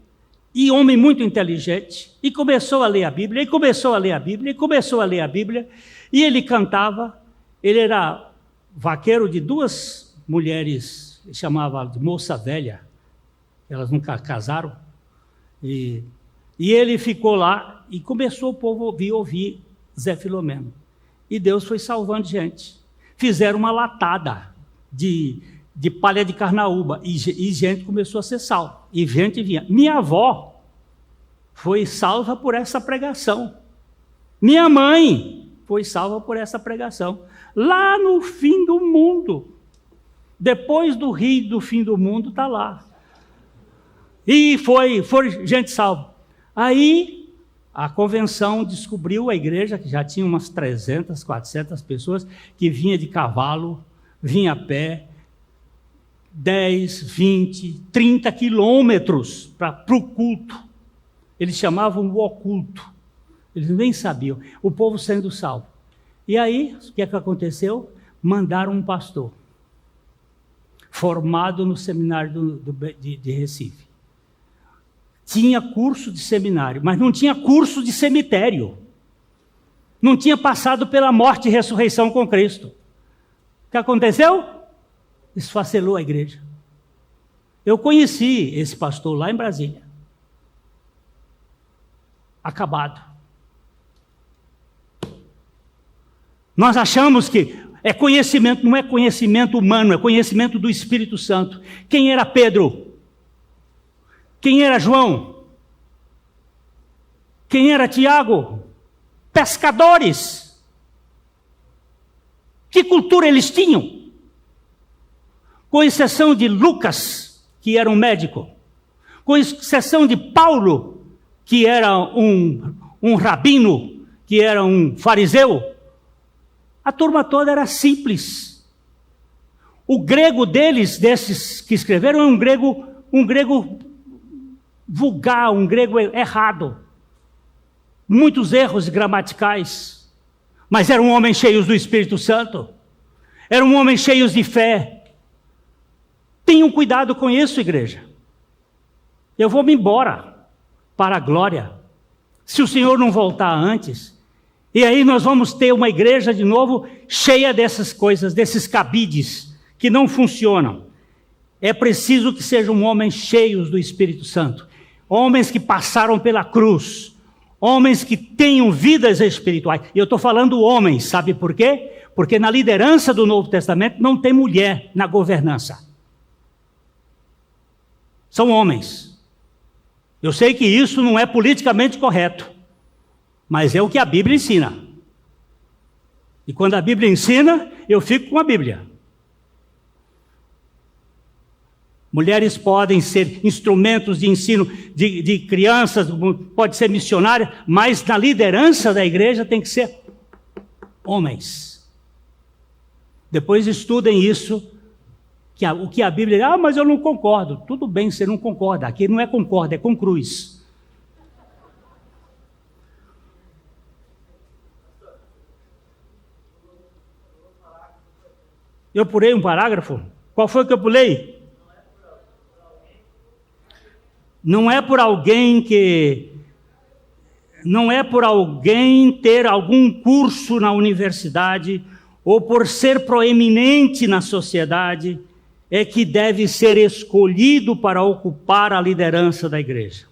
e homem muito inteligente, e começou a ler a Bíblia, e ele cantava. Ele era vaqueiro de duas mulheres, chamava de moça velha, elas nunca casaram, e ele ficou lá, e começou o povo a ouvir Zé Filomeno, e Deus foi salvando gente. Fizeram uma latada de palha de carnaúba, e gente começou a ser salva, e gente vinha. Minha avó foi salva por essa pregação, minha mãe foi salva por essa pregação, lá no fim do mundo, depois do rio do fim do mundo, está lá, e foi gente salva. Aí a convenção descobriu a igreja, que já tinha umas 300, 400 pessoas, que vinha de cavalo, vinha a pé, 10, 20, 30 quilômetros para o culto. Eles chamavam o oculto. Eles nem sabiam. O povo sendo salvo. E aí, o que é que aconteceu? Mandaram um pastor, formado no seminário de Recife. Tinha curso de seminário, mas não tinha curso de cemitério. Não tinha passado pela morte e ressurreição com Cristo. O que aconteceu? Esfacelou a igreja. Eu conheci esse pastor lá em Brasília. Acabado. Nós achamos que é conhecimento, não é conhecimento humano, é conhecimento do Espírito Santo. Quem era Pedro? Quem era João? Quem era Tiago? Pescadores. Que cultura eles tinham? Com exceção de Lucas, que era um médico. com exceção de Paulo, que era um rabino, que era um fariseu, a turma toda era simples. O grego deles, desses que escreveram, é um grego vulgar, um grego errado. Muitos erros gramaticais. Mas eram homens cheios do Espírito Santo. Eram homens cheios de fé. Tenham cuidado com isso, igreja. Eu vou me embora para a glória. Se o Senhor não voltar antes. E aí nós vamos ter uma igreja de novo cheia dessas coisas, desses cabides que não funcionam. É preciso que sejam homens cheios do Espírito Santo. Homens que passaram pela cruz. Homens que tenham vidas espirituais. E eu estou falando homens, sabe por quê? Porque na liderança do Novo Testamento não tem mulher na governança. São homens. Eu sei que isso não é politicamente correto, mas é o que a Bíblia ensina. E quando a Bíblia ensina, eu fico com a Bíblia. Mulheres podem ser instrumentos de ensino de crianças, pode ser missionária, mas na liderança da igreja tem que ser homens. Depois estudem isso, o que a Bíblia diz. Mas eu não concordo. Tudo bem, você não concorda. Aqui não é concorda, é com cruz. Eu pulei um parágrafo? Qual foi que eu pulei? Não é por alguém ter algum curso na universidade ou por ser proeminente na sociedade é que deve ser escolhido para ocupar a liderança da igreja.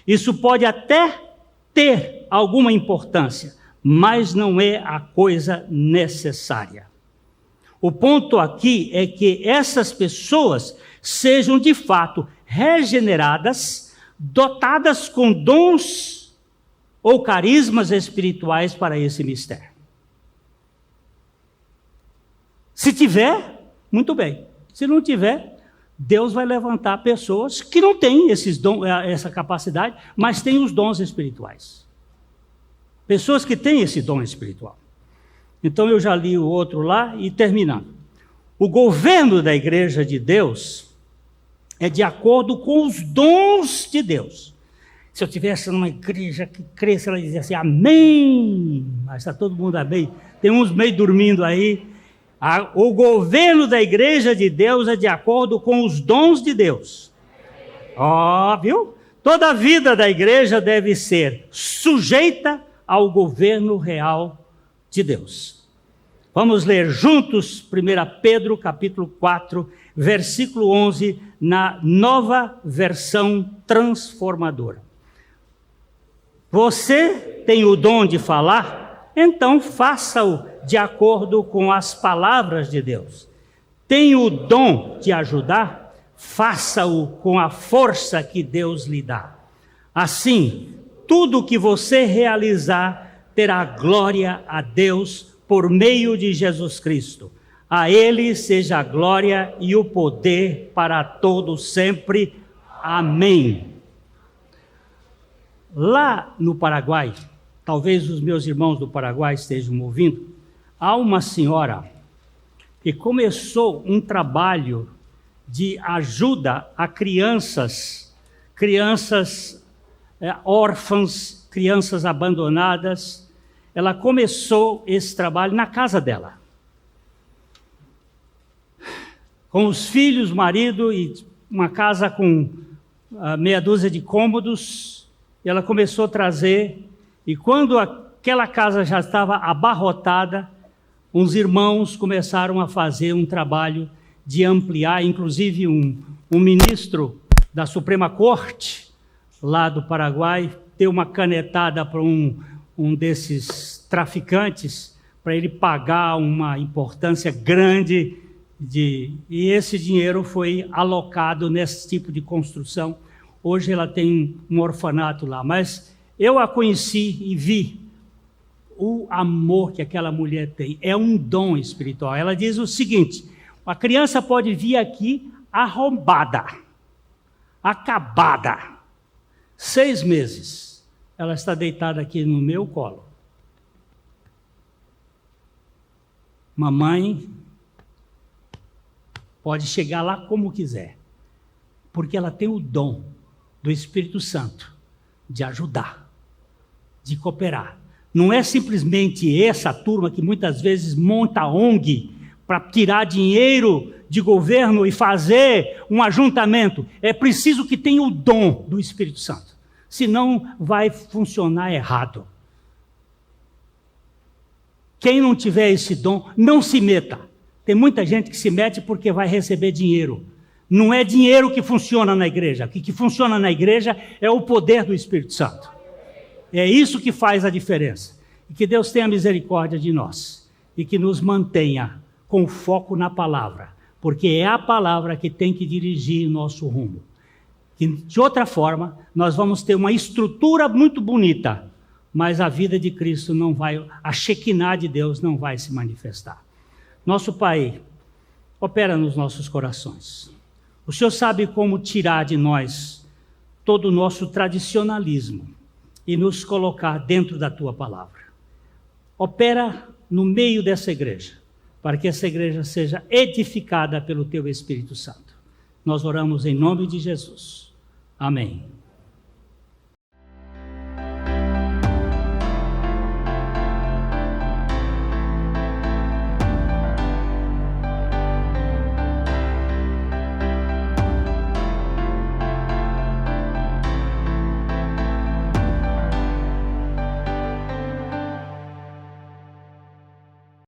Isso pode até ter alguma importância, mas não é a coisa necessária. O ponto aqui é que essas pessoas sejam de fato regeneradas, dotadas com dons ou carismas espirituais para esse mistério. Se tiver, muito bem. Se não tiver, Deus vai levantar pessoas que não têm essa capacidade, mas têm os dons espirituais. Pessoas que têm esse dom espiritual. Então eu já li o outro lá e terminando. O governo da igreja de Deus é de acordo com os dons de Deus. Se eu estivesse numa igreja que cresce, ela dizia assim, amém, mas está todo mundo amém. Tem uns meio dormindo aí. O governo da igreja de Deus é de acordo com os dons de Deus. Viu? Toda a vida da igreja deve ser sujeita ao governo real de Deus. Vamos ler juntos 1 Pedro capítulo 4, versículo 11, na Nova Versão Transformadora. Você tem o dom de falar? Então faça-o de acordo com as palavras de Deus. Tem o dom de ajudar? Faça-o com a força que Deus lhe dá. Assim, tudo que você realizar terá glória a Deus por meio de Jesus Cristo. A Ele seja a glória e o poder para todos sempre. Amém. Lá no Paraguai, talvez os meus irmãos do Paraguai estejam me ouvindo, há uma senhora que começou um trabalho de ajuda a crianças órfãs, crianças abandonadas. Ela começou esse trabalho na casa dela. Com os filhos, marido e uma casa com meia dúzia de cômodos. Ela começou a trazer, e quando aquela casa já estava abarrotada, uns irmãos começaram a fazer um trabalho de ampliar, inclusive um ministro da Suprema Corte, lá do Paraguai, deu uma canetada para um desses traficantes, para ele pagar uma importância grande, e esse dinheiro foi alocado nesse tipo de construção. Hoje ela tem um orfanato lá, mas eu a conheci e vi o amor que aquela mulher tem. É um dom espiritual. Ela diz o seguinte: a criança pode vir aqui arrombada, acabada. 6 meses, ela está deitada aqui no meu colo. Mamãe pode chegar lá como quiser, porque ela tem o dom do Espírito Santo de ajudar, de cooperar. Não é simplesmente essa turma que muitas vezes monta ONG para tirar dinheiro de governo e fazer um ajuntamento. É preciso que tenha o dom do Espírito Santo, senão vai funcionar errado. Quem não tiver esse dom, não se meta. Tem muita gente que se mete porque vai receber dinheiro. Não é dinheiro que funciona na igreja. O que funciona na igreja é o poder do Espírito Santo. É isso que faz a diferença. E que Deus tenha misericórdia de nós. E que nos mantenha com foco na palavra. Porque é a palavra que tem que dirigir nosso rumo. Que, de outra forma, nós vamos ter uma estrutura muito bonita, mas a vida de Cristo não vai, a Shekinah de Deus não vai se manifestar. Nosso Pai, opera nos nossos corações. O Senhor sabe como tirar de nós todo o nosso tradicionalismo e nos colocar dentro da Tua palavra. Opera no meio dessa igreja, para que essa igreja seja edificada pelo Teu Espírito Santo. Nós oramos em nome de Jesus. Amém.